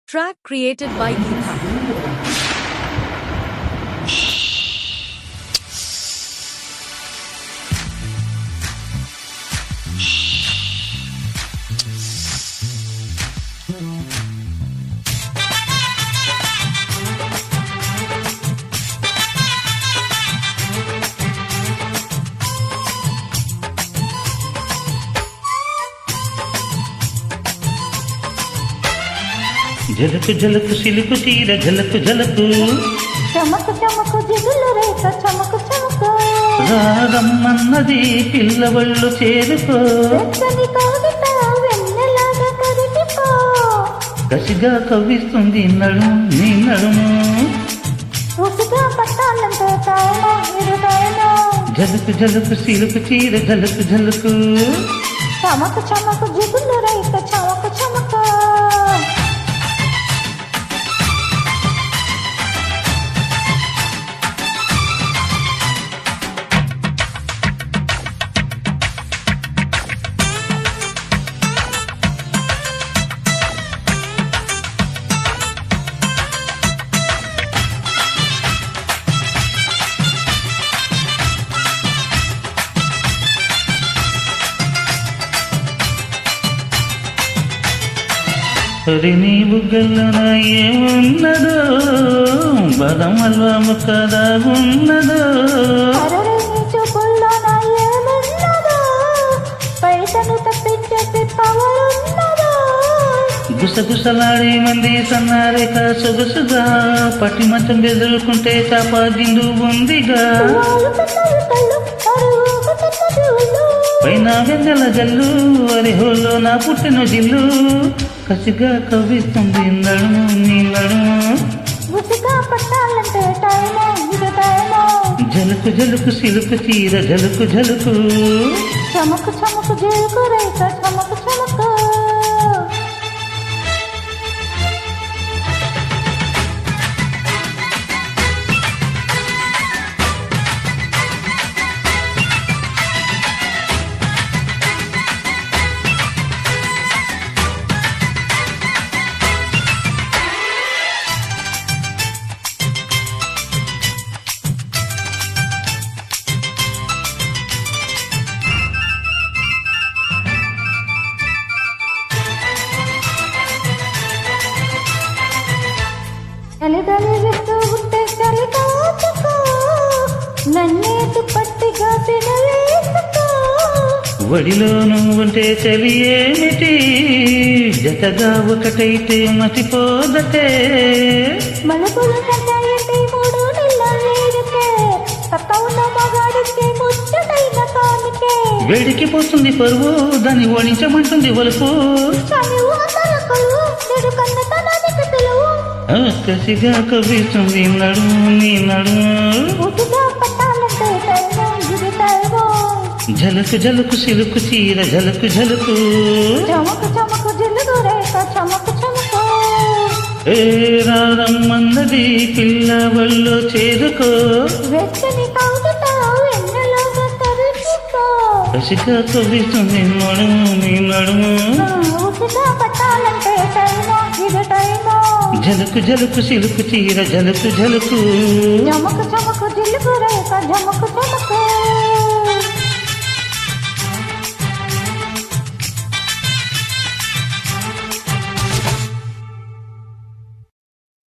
Track created by Geetha. झलक झलक सिलक चीर झलक झलक చమక చమక జిగులు రేఖ చమక చమక రారమ్మన్నది పిల్లవళ్ళు చేరుకో వెచ్చని కవిత వెన్నెలాగా కరిగిపో కసిగా కవ్విస్తుంది నడుము నీ నడుము ఉసిగా పట్టాలంటే టైమో ఇది టైమో झलक झलक सिलक चीर झलक झलक చమక చమక జిగులు రేఖ చమక చమక హరి నీ బుగ్గల్లోన ఏమున్నదో బదం అల్వా ముక్కదా ఉన్నదో అరరే నీ చూపుల్లో నా ఏమున్నదో పైసను తప్పించేసి పవరున్నదో గుసగుసలాడే మంది సన్నారేక సొగసుగా పట్టి మంచం బెదురుకుంటే చాపాదిండు ఉందిగా వాళ్ళు పెద్దలు కళ్ళు అరుగుతున్నది ఒళ్ళు పైన వెన్నెల జల్లు అరి హోల్లో నా పుట్టిన జిల్లు కసిగా కవ్విస్తుంది నడుము నీ నడుము ఉసిగా పట్టాలంటే టైమో ఇది టైమో జలుకు జలుకు సిలుకు చీర జలుకు జలుకు చమక చమక జిలుకు రేఖ చమక చమక చలిదలిస్తూ ఉంటే చలి కాచుకో నన్నేటి పట్టిగా తినవేసుకో వడిలో నువ్వుంటే చలి ఏమిటి జతగా ఒకటైతే మతిపోదటే మలుపులు కట్టాయంటే మూడు నెలల వేడికే పక్క ఉన్న మగాడికే ముచ్చటైన కానికే వేడికి పోతుంది పరువు దాన్ని ఓడించమంటుంది వలుపు కానీ ఊహతలకలు చెడు కన్న తనానికి తెలువు కసిగా కవ్విస్తుంది నడుము నీ నడుము ఉసిగా పట్టాలంటే టైమో ఇది టైమో జలుకు జలుకు సిలుకు చీర జలుకు జలుకు చమక చమక జిలుగు రేఖ చమక చమక ఏ రారమ్మన్నది పిల్లవళ్ళు చేరుకో వెచ్చని కవిత వెన్నెలాగా కరిగిపో కసిగా కవ్విస్తుంది నడుము నీ నడుము ఉసిగా పట్టాలంటే టైమో ఇది టైమో జలుకు జలుకు సిలుకు చీర జలుకు జలుకు చమక చమక జిలుగు రేఖ చమక చమక